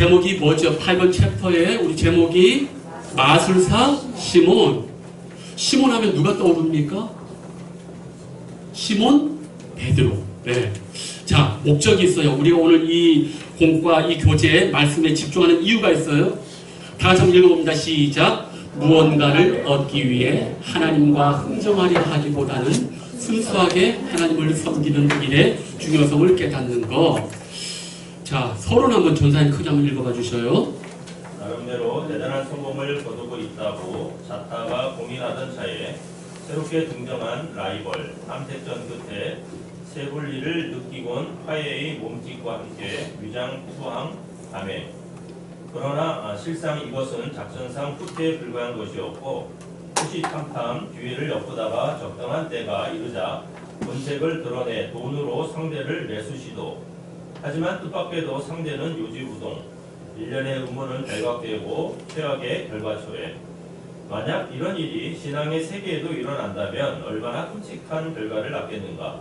제목이 뭐죠? 8번 챕터에 우리 제목이 마술사 시몬. 시몬 하면 누가 떠오릅니까? 시몬 베드로. 네. 자, 목적이 있어요. 우리가 오늘 이 공과 이 교재 말씀에 집중하는 이유가 있어요. 다 같이 한번 읽어봅니다. 시작. 무언가를 얻기 위해 하나님과 흥정하려 하기보다는 순수하게 하나님을 섬기는 일의 중요성을 깨닫는 것. 자, 서론 한번 전사님 크게 한번 읽어봐 주셔요. 나름대로 대단한 성공을 거두고 있다고 자타가 고민하던 차에 새롭게 등장한 라이벌 탐색전 끝에 세불리를 느끼곤 화해의 몸짓과 함께 위장투항 감행. 그러나 실상 이것은 작전상 후퇴에 불과한 것이었고 후시탐탐 기회를 엿보다가 적당한 때가 이르자 본색을 드러내 돈으로 상대를 매수 시도. 하지만 뜻밖에도 상대는 요지부동. 일련의 음모는 발각되고 최악의 결과초에. 만약 이런 일이 신앙의 세계에도 일어난다면 얼마나 끔찍한 결과를 낳겠는가.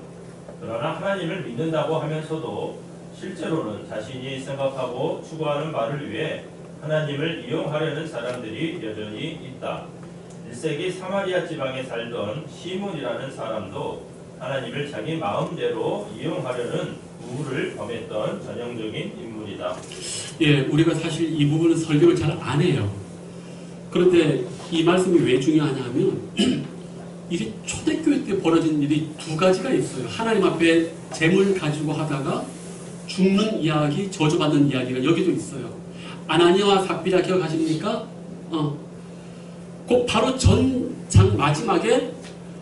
그러나 하나님을 믿는다고 하면서도 실제로는 자신이 생각하고 추구하는 바를 위해 하나님을 이용하려는 사람들이 여전히 있다. 1세기 사마리아 지방에 살던 시몬이라는 사람도 하나님을 자기 마음대로 이용하려는 우를 범했던 전형적인 인물이다. 예, 우리가 사실 이 부분은 설교를 잘 안 해요. 그런데 이 말씀이 왜 중요하냐면 이게 초대교회 때 벌어진 일이 두 가지가 있어요. 하나님 앞에 재물 가지고 하다가 죽는 이야기, 저주받는 이야기가 여기도 있어요. 아나니아와 삽비라 기억하십니까? 곧 바로 전장 마지막에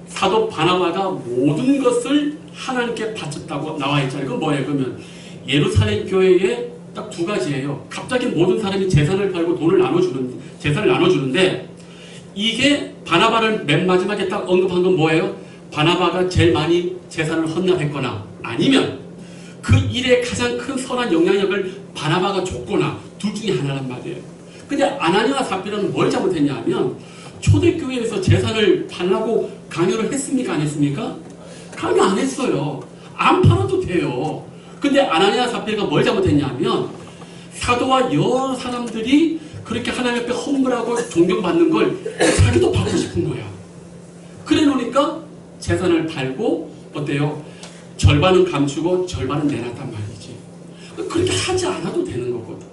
사도 바나바가 모든 것을 하나님께 바쳤다고 나와 있잖아요. 그건 뭐예요? 그러면 예루살렘 교회에 딱 두 가지예요. 갑자기 모든 사람이 재산을 팔고 재산을 나눠주는데 이게 바나바를 맨 마지막에 딱 언급한 건 뭐예요? 바나바가 제일 많이 재산을 헌납했거나 아니면 그 일에 가장 큰 선한 영향력을 바나바가 줬거나 둘 중에 하나란 말이에요. 근데 아나니아와 삽비라는 뭘 잘못했냐 하면 초대교회에서 재산을 팔라고 강요를 했습니까? 안 했습니까? 강요 안 했어요. 안 팔아도 돼요. 근데 아나니아와 삽비라가 뭘 잘못했냐면 사도와 여러 사람들이 그렇게 하나님 앞에 헌물하고 존경받는 걸 자기도 받고 싶은 거야. 그래 놓으니까 재산을 팔고 어때요? 절반은 감추고 절반은 내놨단 말이지. 그렇게 하지 않아도 되는 거거든.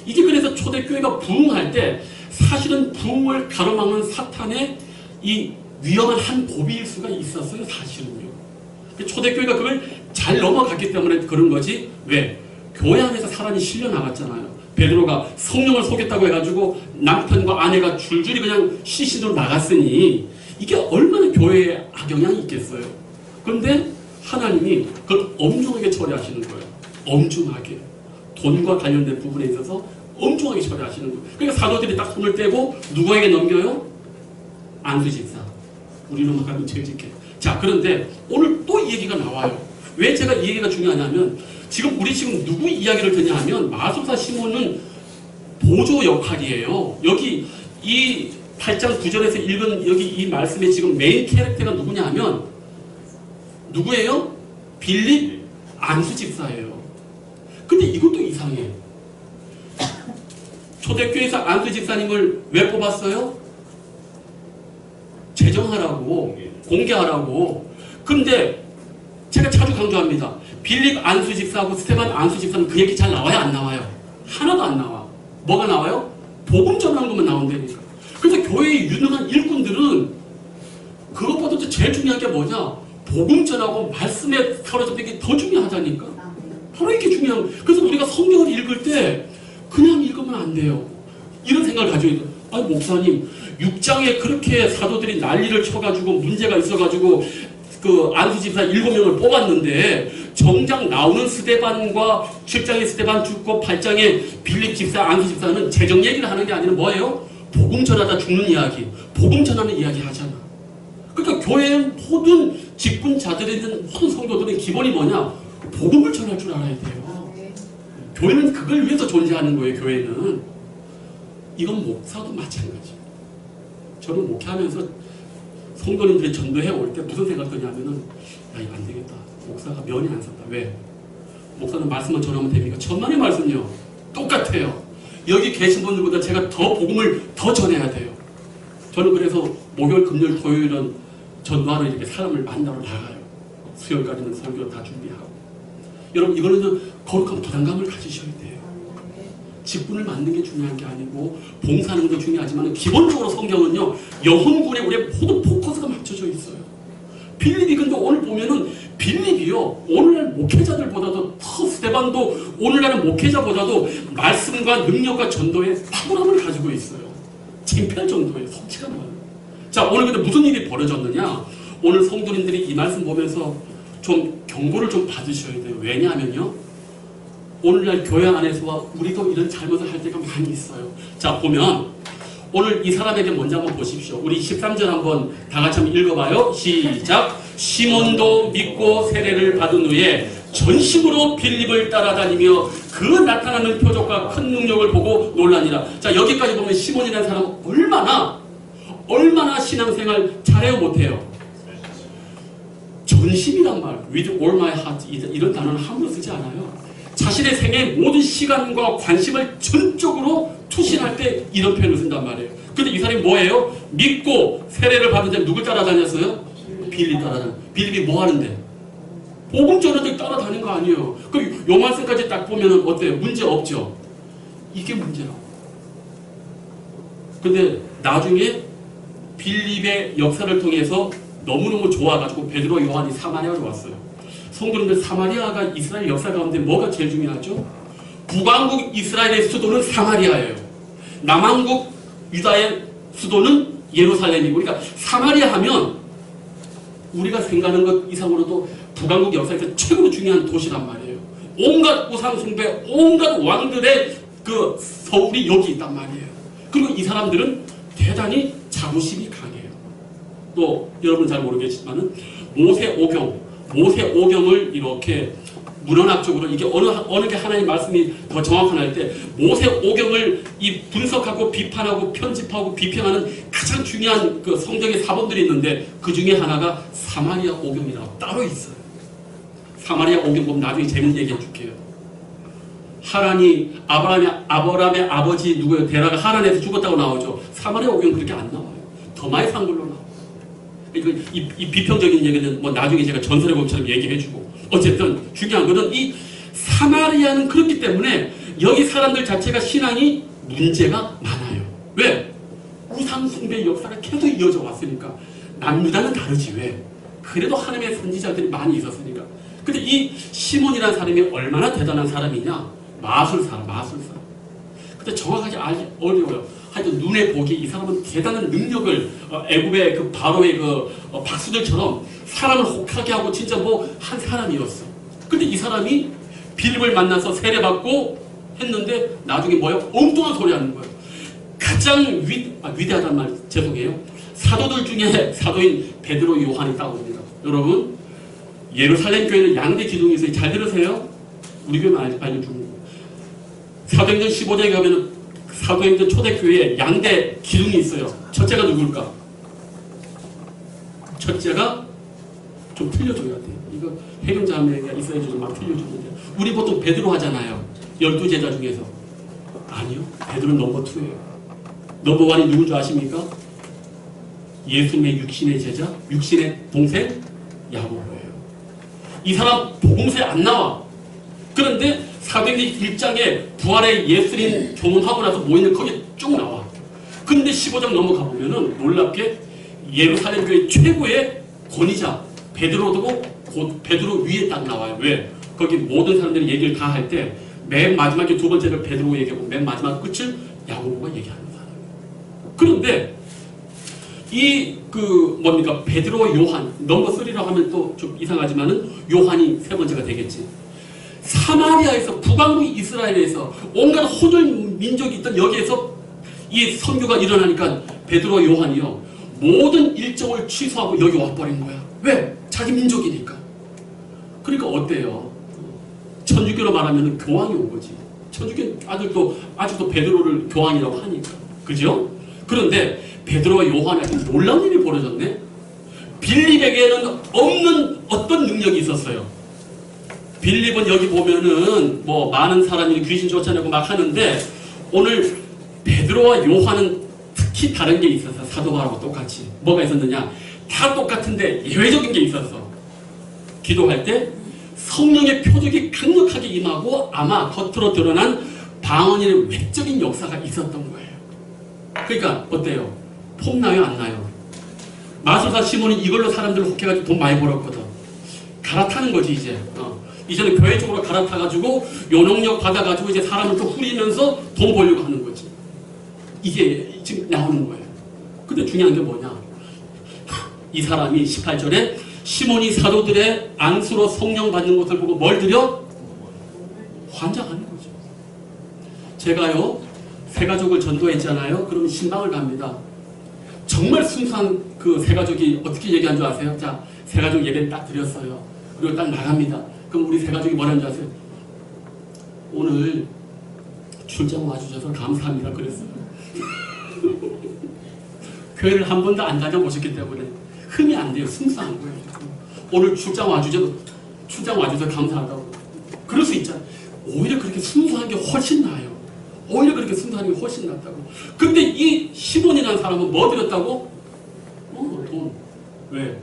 이게 그래서 초대교회가 부흥할 때 사실은 부흥을 가로막는 사탄의 이 위험한 한 고비일 수가 있었어요. 사실은요. 초대교회가 그걸 잘 넘어갔기 때문에 그런 거지. 왜? 교회 안에서 사람이 실려 나갔잖아요. 베드로가 성령을 속였다고 해가지고 남편과 아내가 줄줄이 그냥 시신으로 나갔으니 이게 얼마나 교회에 악영향이 있겠어요. 그런데 하나님이 그걸 엄중하게 처리하시는 거예요. 엄중하게. 돈과 관련된 부분에 있어서 엄중하게 처리하시는 거예요. 그러니까 사도들이 딱 손을 떼고 누구에게 넘겨요? 안수 집사. 우리는 막하면 죄짓게. 자, 그런데 오늘 또 이 얘기가 나와요. 왜 제가 이 얘기가 중요하냐면 우리 지금 누구 이야기를 듣냐 하면 마술사 시몬은 보조 역할이에요. 여기 이 8장 9절에서 읽은 여기 이 말씀에 지금 메인 캐릭터가 누구냐 하면 누구예요? 빌립 안수 집사예요. 근데 이것도 이상해. 초대교회에서 안수 집사님을 왜 뽑았어요? 재정하라고, 공개하라고. 근데 제가 자주 강조합니다. 빌립 안수 집사하고 스테반 안수 집사는 그 얘기 잘 나와요? 안 나와요? 하나도 안 나와. 뭐가 나와요? 복음 전하는 것만 나온다니까. 그래서 교회의 유능한 일꾼들은 그것보다 제일 중요한 게 뭐냐? 복음 전하고 말씀에 사로잡는 게 더 중요하다니까. 바로 이게 중요한 거예요. 그래서 우리가 성경을 읽을 때 그냥 읽으면 안 돼요. 이런 생각을 가지고 있어요. 아니 목사님 6장에 그렇게 사도들이 난리를 쳐가지고 문제가 있어가지고 그 안수 집사 7명을 뽑았는데 정작 나오는 스데반과 7장에 스데반 죽고 8장에 빌립 집사 안수 집사는 재정 얘기를 하는 게 아니라 뭐예요? 복음 전하다 죽는 이야기, 복음 전하는 이야기 하잖아. 그러니까 교회의 모든 직분자들이든 모든 성도들은 기본이 뭐냐? 복음을 전할 줄 알아야 돼요. 교회는 그걸 위해서 존재하는 거예요. 교회는. 이건 목사도 마찬가지. 저는 목회하면서 성도님들이 전도해 올 때 무슨 생각 드냐면은 야 이거 안 되겠다. 목사가 면이 안 섰다. 왜? 목사는 말씀만 전하면 됩니까? 천만의 말씀요. 똑같아요. 여기 계신 분들보다 제가 더 복음을 더 전해야 돼요. 저는 그래서 목요일, 금요일, 토요일은 전도하러 이렇게 사람을 만나러 나가요. 수요일까지는 설교 다 준비하고. 여러분 이거는 거룩한 부담감을 가지셔야 돼요. 직분을 맡는 게 중요한 게 아니고 봉사하는 것도 중요하지만 기본적으로 성경은요 영혼군에 우리의 모든 포커스가 맞춰져 있어요. 빌립이 근데 오늘 보면은 빌립이요 오늘날 목회자들보다도 더 스데반도 오늘날 목회자보다도 말씀과 능력과 전도에 탁월함을 가지고 있어요. 창피할 정도의 성취가 나와요. 자 오늘 근데 무슨 일이 벌어졌느냐? 오늘 성도님들이 이 말씀 보면서 좀 경고를 좀 받으셔야 돼요. 왜냐하면요 오늘날 교회 안에서와 우리도 이런 잘못을 할 때가 많이 있어요. 자 보면 오늘 이 사람에게 먼저 한번 보십시오. 우리 13절 한번 다 같이 한번 읽어봐요. 시작. 시몬도 믿고 세례를 받은 후에 전심으로 빌립을 따라다니며 그 나타나는 표적과 큰 능력을 보고 놀라니라. 자 여기까지 보면 시몬이라는 사람은 얼마나 신앙생활 잘해요 못해요? 전심이란 말, with all my heart 이런 단어는 함부로 쓰지 않아요. 자신의 생애의 모든 시간과 관심을 전적으로 투신할 때 이런 표현을 쓴단 말이에요. 근데 이 사람이 뭐예요? 믿고 세례를 받은 누굴 따라다녔어요? 빌립 따라다녀. 빌립이 뭐 하는데? 복음 전하들 따라다닌 거 아니에요. 그럼 요 말씀까지 딱 보면 어때요? 문제 없죠? 이게 문제라고. 근데 나중에 빌립의 역사를 통해서 너무너무 좋아가지고 베드로, 요한이 사마리아로 왔어요. 성도님들 사마리아가 이스라엘 역사 가운데 뭐가 제일 중요하죠? 북왕국 이스라엘의 수도는 사마리아예요. 남왕국 유다의 수도는 예루살렘이고 그러니까 사마리아 하면 우리가 생각하는 것 이상으로도 북왕국 역사에서 최고로 중요한 도시란 말이에요. 온갖 우상 숭배, 온갖 왕들의 그 서울이 여기 있단 말이에요. 그리고 이 사람들은 대단히 자부심이 강해요. 또 여러분 잘 모르겠지만은 모세오경을 이렇게 문헌학적으로 이게 어느 게 하나님 말씀이 더 정확한 할 때 모세오경을 이 분석하고 비판하고 편집하고 비평하는 가장 중요한 그 성경의 사본들이 있는데 그 중에 하나가 사마리아 오경이라고 따로 있어요. 사마리아 오경 보면 나중에 재밌는 얘기 해줄게요. 하란이 아브라함의 아버지 누구예요? 데라가 하란에서 죽었다고 나오죠. 사마리아 오경 그렇게 안 나와요. 더 많이 산 걸로 나와요. 이 비평적인 얘기는 뭐 나중에 제가 전설의 법처럼 얘기해주고 어쨌든 중요한 것은 이 사마리아는 그렇기 때문에 여기 사람들 자체가 신앙이 문제가 많아요. 왜? 우상 숭배의 역사가 계속 이어져 왔으니까. 남유다는 다르지 왜? 그래도 하나님의 선지자들이 많이 있었으니까. 근데 이 시몬이라는 사람이 얼마나 대단한 사람이냐? 마술사. 근데 정확하게 알기 어려워요. 하여튼 눈에 보기 이 사람은 대단한 능력을 애굽의 그 바로의 그 박수들처럼 사람을 혹하게 하고 진짜 뭐 한 사람이었어. 근데 이 사람이 빌립을 만나서 세례받고 했는데 나중에 뭐야? 엉뚱한 소리 하는 거예요. 가장 위대하단 말 죄송해요. 사도들 중에 사도인 베드로, 요한이 따옵니다. 여러분 예루살렘 교회는 양대 기둥이 있어요. 잘 들으세요. 우리 교회만 알려주는 거예요. 사도행전 15장에 가면은 사도행전 초대교회에 양대 기둥이 있어요. 첫째가 누굴까? 첫째가 좀 틀려줘야 돼요. 이거 해경자매가 있어야지 좀 막 틀려주는데 우리 보통 베드로 하잖아요. 12제자 중에서. 아니요. 베드로는 넘버 2예요. 넘버 1이 누군 줄 아십니까? 예수님의 육신의 제자, 육신의 동생 야고보예요. 이 사람 복음서에 안 나와. 그런데 사도행전 1장에 부활의 예수님 교문하고 나서 모이는 거기 쭉 나와. 근데 15장 넘어가 보면은 놀랍게 예루살렘 교회 최고의 권위자 베드로도 곧 베드로 위에 딱 나와요. 왜? 거기 모든 사람들이 얘기를 다 할 때 맨 마지막에 두 번째를 베드로 얘기하고 맨 마지막 끝을 야고보가 얘기하는 사람이에요. 그런데 이 베드로, 요한 넘버 3라고 하면 또 좀 이상하지만은 요한이 세 번째가 되겠지. 사마리아에서 북왕국 이스라엘에서 온갖 호들 민족이 있던 여기에서 이 선교가 일어나니까 베드로, 요한이요 모든 일정을 취소하고 여기 와버린 거야. 왜? 자기 민족이니까. 그러니까 어때요? 천주교로 말하면 교황이 온 거지. 천주교 아직도 베드로를 교황이라고 하니까. 그죠? 그런데 베드로와 요한한테 놀라운 일이 벌어졌네. 빌립에게는 없는 어떤 능력이 있었어요. 빌립은 여기 보면은 뭐 많은 사람이 귀신 쫓아내고 막 하는데 오늘 베드로와 요한은 특히 다른 게 있었어. 사도 바울하고 똑같이. 뭐가 있었느냐? 다 똑같은데 예외적인 게 있었어. 기도할 때 성령의 표적이 강력하게 임하고 아마 겉으로 드러난 방언이나 외적인 역사가 있었던 거예요. 그러니까 어때요? 폼 나요? 안 나요? 마술사 시몬이 이걸로 사람들을 혹해가지고 돈 많이 벌었거든. 갈아타는 거지 이제. 이제는 교회 쪽으로 갈아타가지고 요능력 받아가지고 이제 사람을 좀 후리면서 돈 벌려고 하는 거지. 이게 지금 나오는 거예요. 근데 중요한 게 뭐냐? 이 사람이 18절에 시몬이 사도들의 안수로 성령 받는 것을 보고 뭘 드려? 환장하는 거죠. 제가요 세 가족을 전도했잖아요. 그러면 신방을 갑니다. 정말 순수한 그 세 가족이 어떻게 얘기한 줄 아세요? 자, 세 가족 예배 딱 드렸어요. 그리고 딱 나갑니다. 그럼 우리 세 가족이 뭐라는 줄 아세요? 오늘 출장 와주셔서 감사합니다. 그랬어요. 교회를 한 번도 안 다녀보셨기 때문에 흠이 안 돼요. 순수한 거예요. 오늘 출장 와주셔서 감사하다고. 그럴 수 있잖아요. 오히려 그렇게 순수한 게 훨씬 나아요. 오히려 그렇게 순수한 게 훨씬 낫다고. 근데 이 시몬이라는 사람은 뭐 드렸다고? 돈. 왜?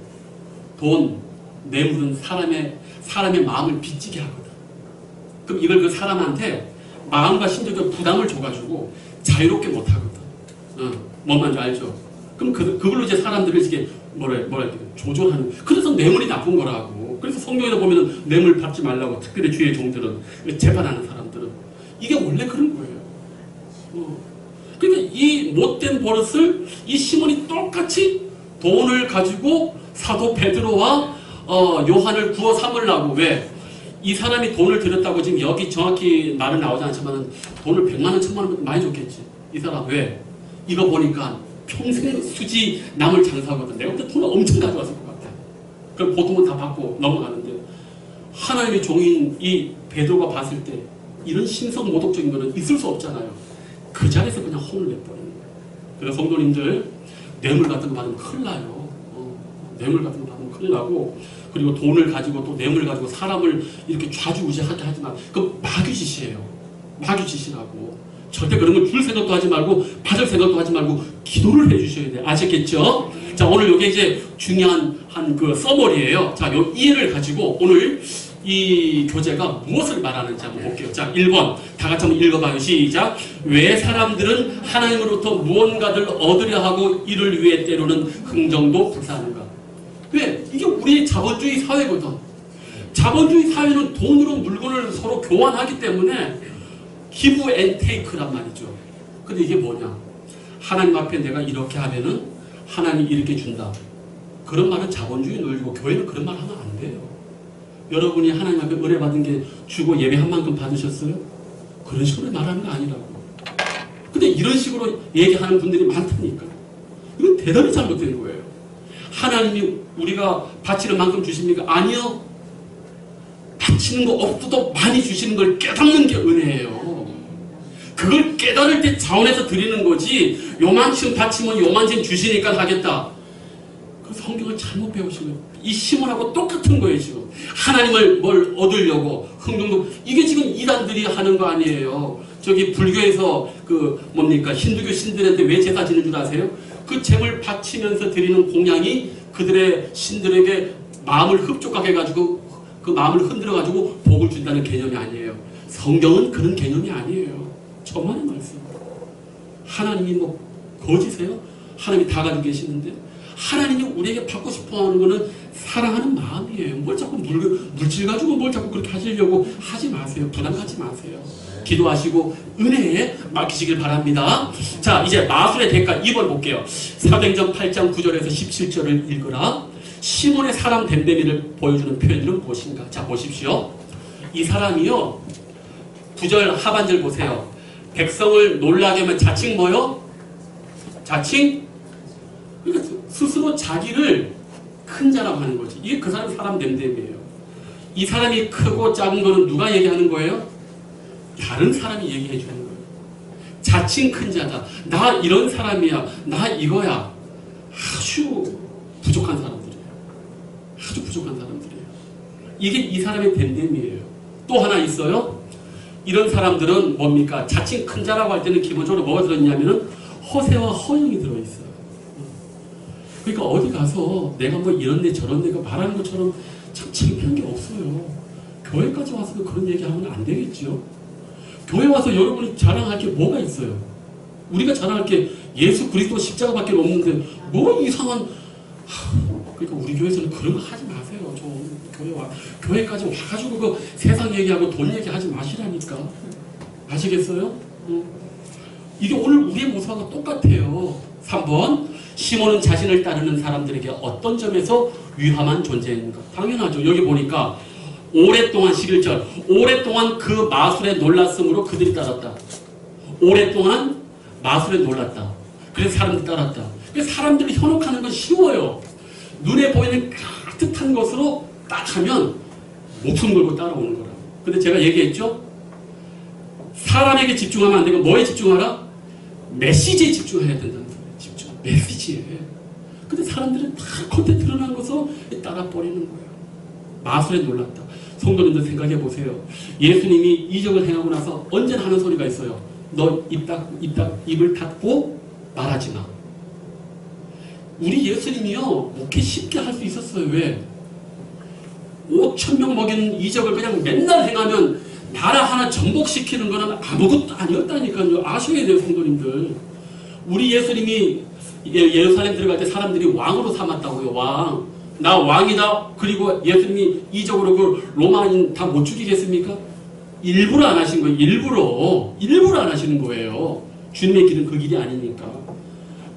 돈, 뇌물은 사람의 마음을 빚지게 하거든. 그럼 이걸 그 사람한테 마음과 심적인 부담을 줘가지고 자유롭게 못 하거든. 뭔 말인지 알죠? 그럼 그걸로 이제 사람들을 이렇게 조종하는. 그래서 뇌물이 나쁜 거라고. 그래서 성경에도 보면은 뇌물 받지 말라고. 특별히 주의 종들은, 재판하는 사람들은 이게 원래 그런 거예요. 그러니까 이 못된 버릇을 이 시몬이 똑같이 돈을 가지고 사도 베드로와 요한을 구워 삼으려고. 왜? 이 사람이 돈을 들였다고 지금 여기 정확히 말은 나오지 않지만 돈을 100만 원, 1000만 원 많이 줬겠지. 이 사람 왜? 이거 보니까 평생 수지 남을 장사하거든. 내가 그때 돈을 엄청 가져왔을 것 같아. 그럼 보통은 다 받고 넘어가는데 하나님의 종인 이 베드로가 봤을 때 이런 신성 모독적인 거는 있을 수 없잖아요. 그 자리에서 그냥 혼을 내버리는 거예요. 그래서 성도님들 뇌물 같은 거 받으면 큰일 나요. 뇌물 같은 거 받으면 큰일 나고, 그리고 돈을 가지고 또 뇌물 가지고 사람을 이렇게 좌지우지하게 하지만 그 마귀짓이에요. 마귀짓이라고. 절대 그런 걸 줄 생각도 하지 말고 받을 생각도 하지 말고 기도를 해주셔야 돼요. 아시겠죠? 자, 오늘 이게 이제 중요한 그 서머리예요. 자, 요 이해를 가지고 오늘 이 교재가 무엇을 말하는지 한번 볼게요. 자, 1번 다 같이 한번 읽어봐요. 시작. 왜 사람들은 하나님으로부터 무언가를 얻으려 하고 이를 위해 때로는 흥정도 불사하는가? 왜? 이게 우리 자본주의 사회거든. 자본주의 사회는 돈으로 물건을 서로 교환하기 때문에 기브 앤 테이크란 말이죠. 근데 이게 뭐냐? 하나님 앞에 내가 이렇게 하면은 하나님이 이렇게 준다. 그런 말은 자본주의 논리고 교회는 그런 말 하면 안 돼요. 여러분이 하나님 앞에 은혜 받은 게 주고 예배 한 만큼 받으셨어요? 그런 식으로 말하는 거 아니라고. 근데 이런 식으로 얘기하는 분들이 많다니까. 이건 대단히 잘못된 거예요. 하나님이 우리가 바치는 만큼 주십니까? 아니요. 바치는 거 없어도 많이 주시는 걸 깨닫는 게 은혜예요. 그걸 깨달을 때 자원해서 드리는 거지, 요만큼 바치면 요만큼 주시니까 하겠다. 그 성경을 잘못 배우신 거예요. 이 시몬하고 똑같은 거예요. 지금 하나님을 뭘 얻으려고 흥정도, 이게 지금 이단들이 하는 거 아니에요. 저기 불교에서 그 뭡니까 힌두교 신들한테 왜 제사 지는 줄 아세요? 그 잼을 바치면서 드리는 공양이 그들의 신들에게 마음을 흡족하게 해가지고 그 마음을 흔들어가지고 복을 준다는 개념이 아니에요. 성경은 그런 개념이 아니에요. 천만의 말씀. 하나님이 뭐 거지세요? 하나님이 다 가지고 계시는데, 하나님이 우리에게 받고 싶어하는 거는 사랑하는 마음이에요. 뭘 자꾸 물질 가지고 뭘 자꾸 그렇게 하시려고 하지 마세요. 부담 갖지 마세요. 기도하시고 은혜에 맡기시길 바랍니다. 자, 이제 마술의 대가 2번 볼게요. 사도행전 8장 9절에서 17절을 읽으라. 시몬의 사람 됨됨이를 보여주는 표현은 무엇인가? 자, 보십시오. 이 사람이요, 9절 하반절 보세요. 백성을 놀라게 하면 자칭 뭐요? 자칭? 그러니까 스스로 자기를 큰 자라고 하는 거지. 이게 그 사람 됨됨이에요. 이 사람이 크고 작은 거는 누가 얘기하는 거예요? 다른 사람이 얘기해 주는 거예요. 자칭 큰 자다. 나 이런 사람이야. 나 이거야. 아주 부족한 사람들이에요. 아주 부족한 사람들이에요. 이게 이 사람의 됨됨이에요. 또 하나 있어요. 이런 사람들은 뭡니까? 자칭 큰 자라고 할 때는 기본적으로 뭐가 들어있냐면은 허세와 허영이 들어있어요. 그러니까 어디 가서 내가 뭐 이런 데 저런 데가 말하는 것처럼 참 창피한 게 없어요. 교회까지 와서도 그런 얘기하면 안 되겠죠. 교회 와서 여러분이 자랑할 게 뭐가 있어요? 우리가 자랑할 게 예수 그리스도 십자가밖에 없는데 뭐 이상한 그러니까 우리 교회에서는 그런 거 하지 마세요. 좀 교회까지 와가지고 그 세상 얘기하고 돈 얘기하지 마시라니까. 아시겠어요? 이게 오늘 우리의 모습하고 똑같아요. 3번 시몬은 자신을 따르는 사람들에게 어떤 점에서 위험한 존재인가? 당연하죠. 여기 보니까 오랫동안 11절 오랫동안 그 마술에 놀랐으므로 그들이 따랐다. 오랫동안 마술에 놀랐다. 그래서 사람들이 따랐다. 그래서 사람들이 현혹하는 건 쉬워요. 눈에 보이는 따뜻한 것으로 딱 하면 목숨 걸고 따라오는 거라. 근데 제가 얘기했죠? 사람에게 집중하면 안 되고 뭐에 집중하라? 메시지에 집중해야 된다는 거예요. 집중. 메시지에. 근데 사람들은 다 겉에 드러난 것으로 따라 버리는 거예요. 마술에 놀랐다. 성도님들 생각해 보세요. 예수님이 이적을 행하고 나서 언제나 하는 소리가 있어요. 너 입을 닫고 말하지 마. 우리 예수님이요, 목회 쉽게 할 수 있었어요. 왜? 5,000명 먹이는 이적을 그냥 맨날 행하면 나라 하나 정복시키는 거는 아무것도 아니었다니까요. 아셔야 돼요, 성도님들. 우리 예수님이 예루살렘 들어갈 때 사람들이 왕으로 삼았다고요, 왕. 나 왕이다. 그리고 예수님이 이적으로 그 로마인 다 못 죽이겠습니까? 일부러 안 하신 거예요. 일부러 안 하시는 거예요. 주님의 길은 그 길이 아니니까.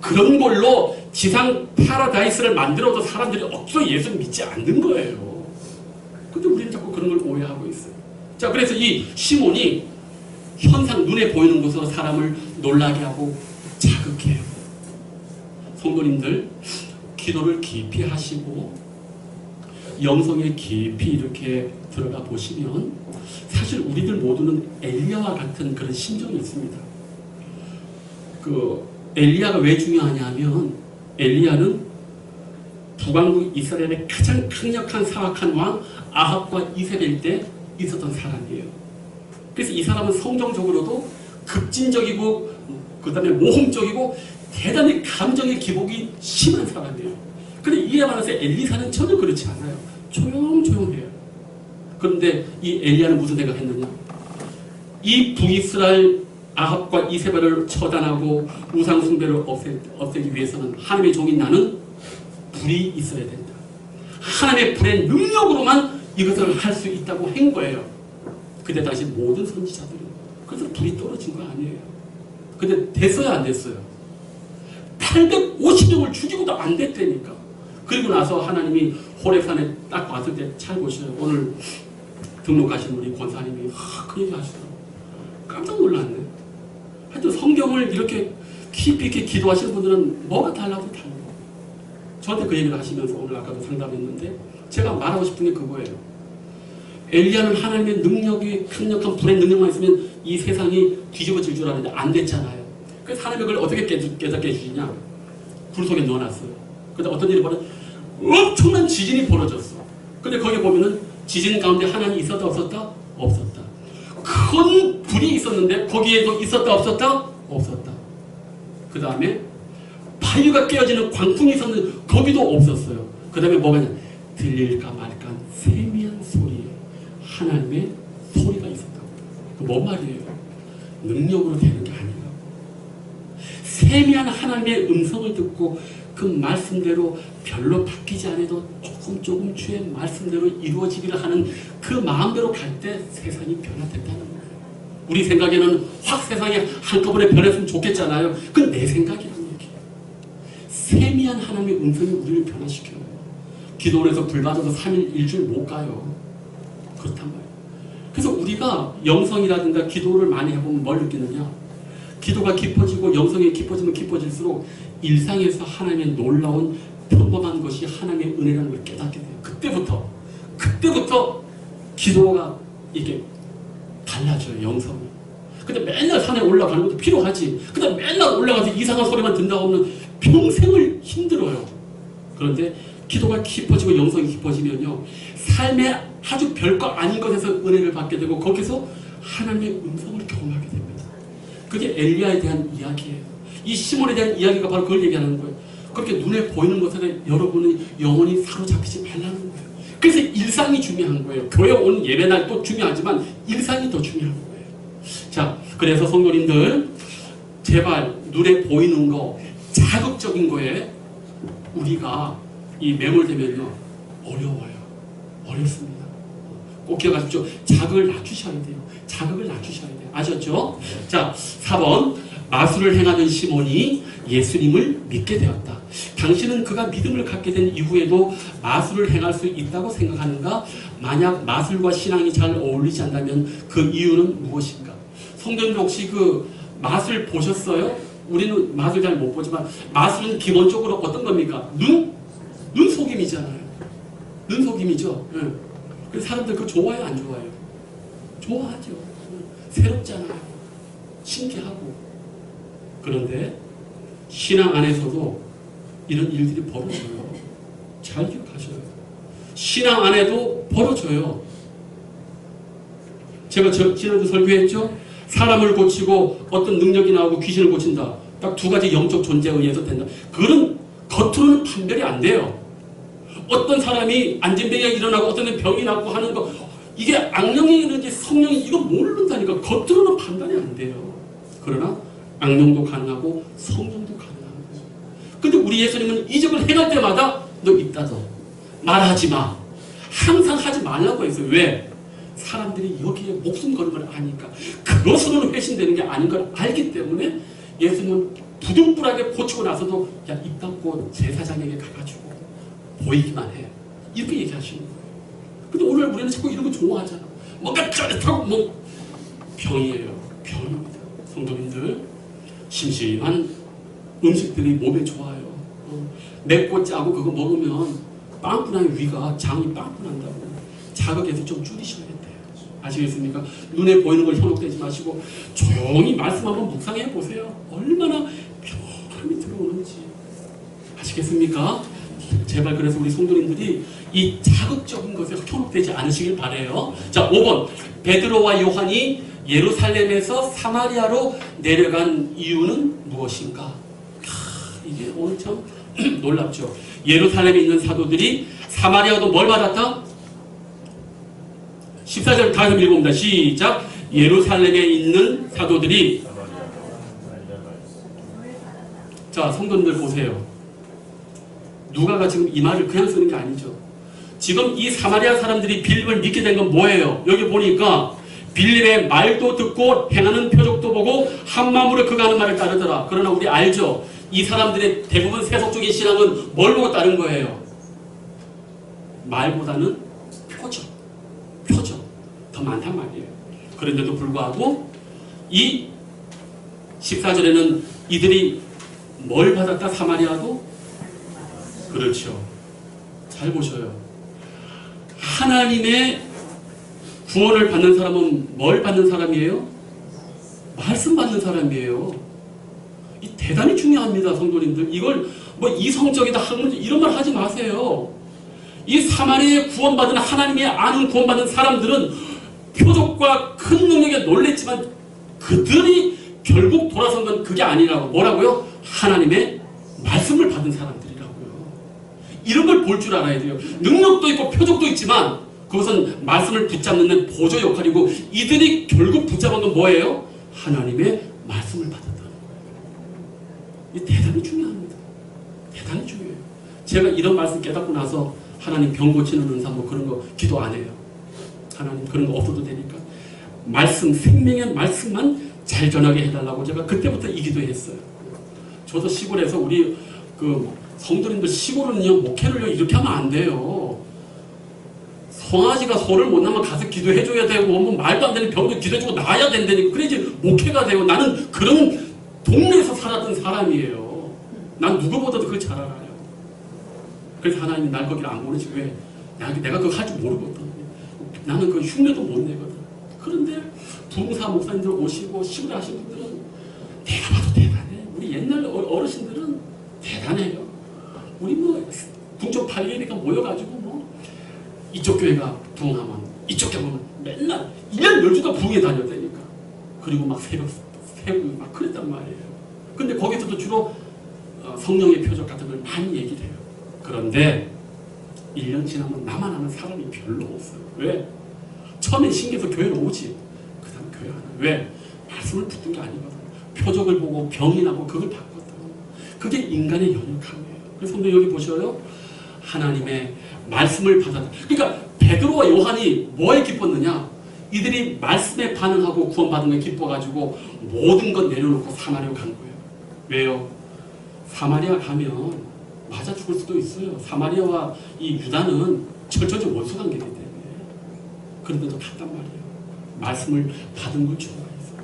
그런 걸로 지상 파라다이스를 만들어도 사람들이 억지로 예수를 믿지 않는 거예요. 근데 우리는 자꾸 그런 걸 오해하고 있어요. 자, 그래서 이 시몬이 현상 눈에 보이는 것으로 사람을 놀라게 하고 자극해요. 성도님들, 기도를 깊이 하시고 영성에 깊이 이렇게 들어가 보시면 사실 우리들 모두는 엘리야와 같은 그런 심정이 있습니다. 그 엘리야가 왜 중요하냐면 엘리야는 북왕국 이스라엘의 가장 강력한 사악한 왕 아합과 이세벨 때 있었던 사람이에요. 그래서 이 사람은 성경적으로도 급진적이고 그 다음에 모험적이고 대단히 감정의 기복이 심한 사람이에요. 근데 이에 반해서 엘리사는 전혀 그렇지 않아요. 조용조용해요. 그런데 이 엘리야는 무슨 생각했느냐? 이 북이스라엘 아합과 이세벨을 처단하고 우상 숭배를 없애기 위해서는 하나님의 종인 나는 불이 있어야 된다. 하나님의 불의 능력으로만 이것을 할 수 있다고 한 거예요. 그때 당시 모든 선지자들은. 그래서 불이 떨어진 거 아니에요. 근데 됐어요, 안 됐어요? 850명을 죽이고도 안 됐다니까. 그리고 나서 하나님이 호렙산에 딱 왔을 때 잘 보셔요. 오늘 등록하신 우리 권사님이 그 얘기 하시더라고요. 깜짝 놀랐네. 하여튼 성경을 이렇게 깊이 있게 기도하시는 분들은 뭐가 달라도 달라요. 저한테 그 얘기를 하시면서 오늘 아까도 상담했는데 제가 말하고 싶은 게 그거예요. 엘리야는 하나님의 능력이 강력한 불의 능력만 있으면 이 세상이 뒤집어질 줄 알았는데 안 됐잖아요. 그래서 하나님이 그걸 어떻게 깨닫게 해주시냐? 불 속에 넣어놨어요. 근데 어떤 일이 벌어져? 엄청난 지진이 벌어졌어. 근데 거기 보면은 지진 가운데 하나님이 있었다 없었다? 없었다. 큰 불이 있었는데 거기에도 있었다 없었다? 없었다. 그 다음에 바위가 깨어지는 광풍이 있었는데 거기도 없었어요. 그 다음에 뭐가 있냐? 들릴까 말까 세미한 소리에 하나님의 소리가 있었다고. 뭔 말이에요? 능력으로 되는 게 아니라고. 세미한 하나님의 음성을 듣고 그 말씀대로 별로 바뀌지 않아도 조금 주의 말씀대로 이루어지기를 하는 그 마음대로 갈 때 세상이 변화됐다는 거예요. 우리 생각에는 확 세상이 한꺼번에 변했으면 좋겠잖아요. 그건 내 생각이라는 얘기예요. 세미한 하나님의 음성이 우리를 변화시켜요. 기도를 해서 불 받아서 3일, 일주일 못 가요. 그렇단 말이에요. 그래서 우리가 영성이라든가 기도를 많이 해보면 뭘 느끼느냐? 기도가 깊어지고 영성이 깊어지면 깊어질수록 일상에서 하나님의 놀라운 평범한 것이 하나님의 은혜라는 걸 깨닫게 돼요. 그때부터 기도가 이게 달라져요. 영성이. 근데 맨날 산에 올라가는 것도 필요하지. 근데 맨날 올라가서 이상한 소리만 듣는다고 하면 평생을 힘들어요. 그런데 기도가 깊어지고 영성이 깊어지면요, 삶에 아주 별거 아닌 것에서 은혜를 받게 되고 거기서 하나님의 음성을 경험하게 됩니다. 그게 엘리야에 대한 이야기예요. 이 시몬에 대한 이야기가 바로 그걸 얘기하는 거예요. 그렇게 눈에 보이는 것에 여러분의 영혼이 사로잡히지 말라는 거예요. 그래서 일상이 중요한 거예요. 교회 오는 예배날도 중요하지만 일상이 더 중요한 거예요. 자, 그래서 성도님들 제발 눈에 보이는 거, 자극적인 거에 우리가 이 매몰되면요 어려워요. 어렵습니다. 꼭 기억하십시오. 자극을 낮추셔야 돼요. 자극을 낮추셔야 돼요. 아셨죠? 자, 4번 마술을 행하던 시몬이 예수님을 믿게 되었다. 당신은 그가 믿음을 갖게 된 이후에도 마술을 행할 수 있다고 생각하는가? 만약 마술과 신앙이 잘 어울리지 않다면 그 이유는 무엇인가? 성도님들 혹시 그 마술 보셨어요? 우리는 마술 잘 못 보지만 마술은 기본적으로 어떤 겁니까? 눈속임이잖아요. 눈속임이죠. 네. 그래서 사람들 그거 좋아해요? 안 좋아해요? 좋아하죠. 새롭잖아요. 신기하고. 그런데 신앙 안에서도 이런 일들이 벌어져요. 잘 기억하셔요. 신앙 안에도 벌어져요. 제가 지난주 설교했죠? 사람을 고치고 어떤 능력이 나오고 귀신을 고친다. 딱 두 가지 영적 존재에 의해서 된다. 그런 겉으로는 판별이 안 돼요. 어떤 사람이 안진병이 일어나고 어떤 애 병이 낫고 하는 거 이게 악령이 있는지 성령이 이거 모른다니까. 겉으로는 판단이 안 돼요. 그러나 악령도 가능하고 성령도 가능한 거예요. 근데 우리 예수님은 이적을 행할 때마다 너 입 닫아. 말하지 마. 항상 하지 말라고 했어요. 왜? 사람들이 여기에 목숨 거는 걸 아니까. 그것으로는 회신되는 게 아닌 걸 알기 때문에 예수님은 부둥불하게 고치고 나서도 야, 입 닫고 제사장에게 가가지고 보이기만 해. 이렇게 얘기하시는 거예요. 근데 오늘 우리는 자꾸 이런 거 좋아하잖아. 뭔가 짜릿하고 뭐 병이에요. 병입니다. 성도님들 심심한 음식들이 몸에 좋아요. 맵고 짜고 그거 먹으면 빵꾸나는 위가 장이 빵꾸난다고. 자극해서 좀 줄이셔야 돼요. 아시겠습니까? 눈에 보이는 걸 현혹되지 마시고 조용히 말씀 한번 묵상해 보세요. 얼마나 평안이 들어오는지. 아시겠습니까? 제발 그래서 우리 성도님들이 이 자극적인 것에 현혹되지 않으시길 바라요. 자, 5번 베드로와 요한이 예루살렘에서 사마리아로 내려간 이유는 무엇인가? 이게 오늘 참 놀랍죠. 예루살렘에 있는 사도들이 사마리아도 뭘 받았다? 14절 다시 읽어봅니다. 시작. 예루살렘에 있는 사도들이 자, 성도님들 보세요. 누가가 지금 이 말을 그냥 쓰는 게 아니죠. 지금 이 사마리아 사람들이 빌립을 믿게 된 건 뭐예요? 여기 보니까 빌립의 말도 듣고 행하는 표적도 보고 한 마음으로 그가 하는 말을 따르더라. 그러나 우리 알죠? 이 사람들의 대부분 세속적인 신앙은 뭘 보고 따른 거예요? 말보다는 표적 더 많단 말이에요. 그런데도 불구하고 이 14절에는 이들이 뭘 받았다? 사마리아도? 그렇죠. 잘 보셔요. 하나님의 구원을 받는 사람은 뭘 받는 사람이에요? 말씀 받는 사람이에요. 이 대단히 중요합니다, 성도님들. 이걸 뭐 이성적이다, 학문적 이런 말 하지 마세요. 이 사마리아에 구원받은 하나님의 아는 구원받은 사람들은 표적과 큰 능력에 놀랬지만 그들이 결국 돌아선 건 그게 아니라고. 뭐라고요? 하나님의 말씀을 받은 사람들이라고요. 이런 걸 볼 줄 알아야 돼요. 능력도 있고 표적도 있지만 그것은 말씀을 붙잡는 데 보조 역할이고 이들이 결국 붙잡은 건 뭐예요? 하나님의 말씀을 받았다는 거예요. 이 대단히 중요합니다. 대단히 중요해요. 제가 이런 말씀 깨닫고 나서 하나님 병 고치는 은사 뭐 그런 거 기도 안 해요. 하나님 그런 거 없어도 되니까 말씀, 생명의 말씀만 잘 전하게 해달라고 제가 그때부터 이 기도했어요. 저도 시골에서 우리 그 성도님들 시골은요 목회를요 이렇게 하면 안 돼요. 송아지가 소를 못 나면 가서 기도해줘야 되고 뭐 말도 안 되는 병도 기도해주고 나아야 된다니까. 그래야지 목회가 되고. 나는 그런 동네에서 살았던 사람이에요. 난 누구보다도 그걸 잘 알아요. 그래서 하나님이 날 거기를 안 보내지. 왜? 내가 그거 할 줄 모르거든. 나는 그 흉내도 못 내거든. 그런데 부흥사 목사님들 오시고 시골에 하신 분들은 내가 봐도 대단해. 우리 옛날 어르신들은 대단해요. 우리 뭐 궁전 8개니까 모여가지고 뭐 이쪽 교회가 부흥하면 이쪽 경우는 맨날 1년 10주간 부흥에 다녔다니까. 그리고 막 새벽 막 그랬단 말이에요. 근데 거기서도 주로 성령의 표적 같은 걸 많이 얘기를 해요. 그런데 1년 지나면 나만 아는 사람이 별로 없어요. 왜? 처음에 신기해서 교회로 오지. 그 다음 교회 안 와요. 왜? 말씀을 붙든 게 아니거든. 표적을 보고 병이 나고 그걸 봤거든. 그게 인간의 연약함이에요. 그래서 근데 여기 보셔요. 하나님의 말씀을 받았다. 그러니까 베드로와 요한이 뭐에 기뻤느냐? 이들이 말씀에 반응하고 구원받은 게 기뻐가지고 모든 것 내려놓고 사마리아 간 거예요. 왜요? 사마리아 가면 맞아 죽을 수도 있어요. 사마리아와 이 유다는 철저히 원수 관계이기 때문에. 그런데도 갔단 말이에요. 말씀을 받은 걸 좋아해서.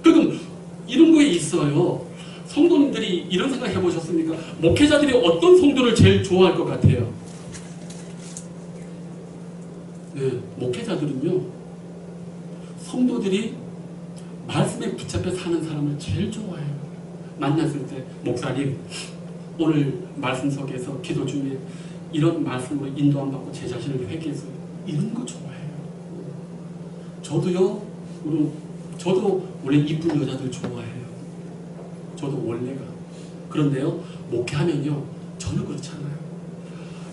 그럼 이런 거에 있어요. 성도님들이 이런 생각 해보셨습니까? 목회자들이 어떤 성도를 제일 좋아할 것 같아요? 네, 목회자들은요. 성도들이 말씀에 붙잡혀 사는 사람을 제일 좋아해요. 만났을 때 목사님 오늘 말씀 속에서 기도 중에 이런 말씀으로 인도함 받고 제 자신을 회개해서 이런 거 좋아해요. 저도 원래 이쁜 여자들 좋아해요. 저도 원래가. 그런데요, 목회하면요, 저는 그렇지 않아요.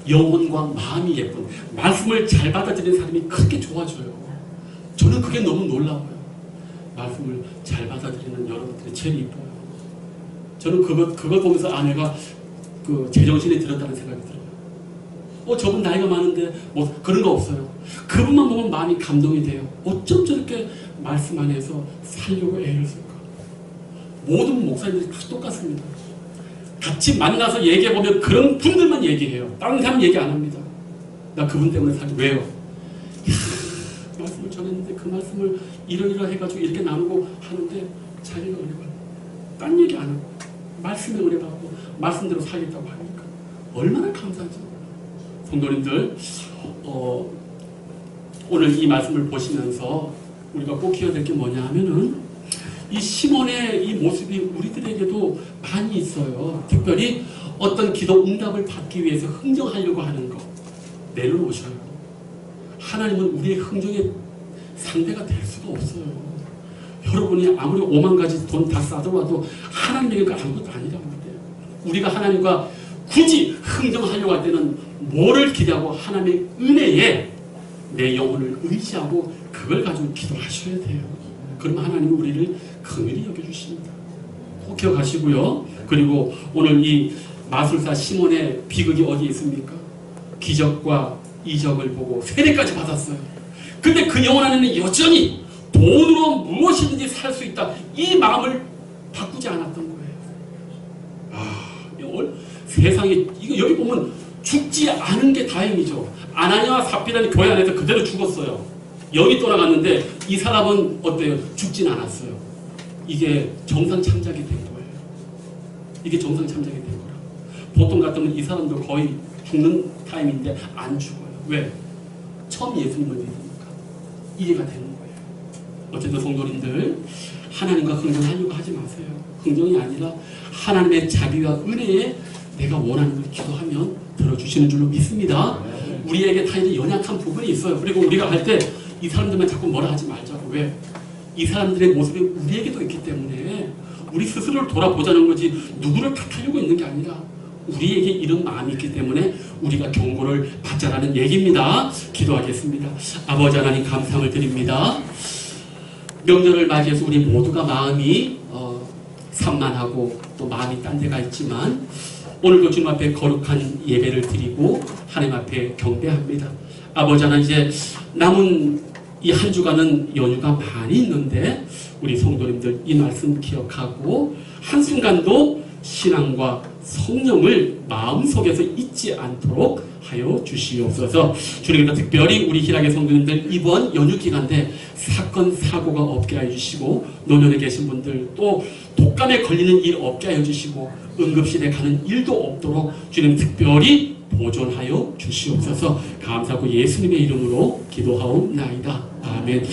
영혼과 마음이 예쁜, 말씀을 잘 받아들이는 사람이 크게 좋아져요. 저는 그게 너무 놀라워요. 말씀을 잘 받아들이는 여러분들이 제일 이뻐요. 저는 그걸 보면서 아내가 제정신이 들었다는 생각이 들어요. 저분 나이가 많은데 뭐 그런 거 없어요. 그분만 보면 마음이 감동이 돼요. 어쩜 저렇게 말씀 안에서 살려고 애를 쓸까? 모든 목사님들이 다 똑같습니다. 같이 만나서 얘기해보면 그런 분들만 얘기해요. 다른 사람 얘기 안 합니다. 나 그분 때문에 왜요? 이야, 말씀을 전했는데 그 말씀을 이러이러 해가지고 이렇게 나누고 하는데 자기가 은혜 받고 딴 얘기 안 하고 말씀에 은혜 받고 말씀대로 살겠다고 하니까 얼마나 감사하죠. 성도님들 오늘 이 말씀을 보시면서 우리가 꼭 기억해야 될 게 뭐냐 하면은 이 시몬의 이 모습이 우리들에게도 많이 있어요. 특별히 어떤 기도 응답을 받기 위해서 흥정하려고 하는 것 내려놓으셔요. 하나님은 우리의 흥정의 상대가 될 수가 없어요. 여러분이 아무리 5만 가지 돈 다 쌓아도 하나님에게 아무것도 아니란 말이에요. 우리가 하나님과 굳이 흥정하려고 할 때는 뭐를 기대하고 하나님의 은혜에 내 영혼을 의지하고 그걸 가지고 기도하셔야 돼요. 그러면 하나님은 우리를 긍휼히 여겨주십니다. 꼭 기억하시고요. 그리고 오늘 이 마술사 시몬의 비극이 어디에 있습니까? 기적과 이적을 보고 세례까지 받았어요. 근데 그 영혼 안에는 여전히 돈으로 무엇이든지 살 수 있다. 이 마음을 바꾸지 않았던 거예요. 세상에 여기 보면 죽지 않은 게 다행이죠. 아나니아와 삽비라는 교회 안에서 그대로 죽었어요. 영이 떠나갔는데 이 사람은 어때요? 죽진 않았어요. 이게 정상 참작이 된 거예요. 이게 정상 참작이 된 거라. 보통 같으면 이 사람도 거의 죽는 타임인데 안 죽어요. 왜? 처음 예수님을 믿으니까 이해가 되는 거예요. 어쨌든 성도님들 하나님과 흥정하려고 하지 마세요. 흥정이 아니라 하나님의 자비와 은혜에 내가 원하는 걸 기도하면 들어주시는 줄로 믿습니다. 우리에게 다 이제 연약한 부분이 있어요. 그리고 우리가 할 때 이 사람들만 자꾸 뭐라 하지 말자고. 왜? 이 사람들의 모습이 우리에게도 있기 때문에 우리 스스로를 돌아보자는 거지 누구를 탓하려고 있는 게 아니라 우리에게 이런 마음이 있기 때문에 우리가 경고를 받자라는 얘기입니다. 기도하겠습니다. 아버지 하나님 감사를 드립니다. 명절을 맞이해서 우리 모두가 마음이 산만하고 또 마음이 딴 데가 있지만 오늘도 주님 앞에 거룩한 예배를 드리고 하나님 앞에 경배합니다. 아버지 하나님 이제 남은 이 한 주간은 연휴가 많이 있는데 우리 성도님들 이 말씀 기억하고 한순간도 신앙과 성령을 마음속에서 잊지 않도록 하여 주시옵소서. 주님께서 특별히 우리 희락의 성도님들 이번 연휴 기간에 사건 사고가 없게 하여 주시고 노년에 계신 분들 또 독감에 걸리는 일 없게 하여 주시고 응급실에 가는 일도 없도록 주님 특별히 보존하여 주시옵소서. 감사하고 예수님의 이름으로 기도하옵나이다. 아멘.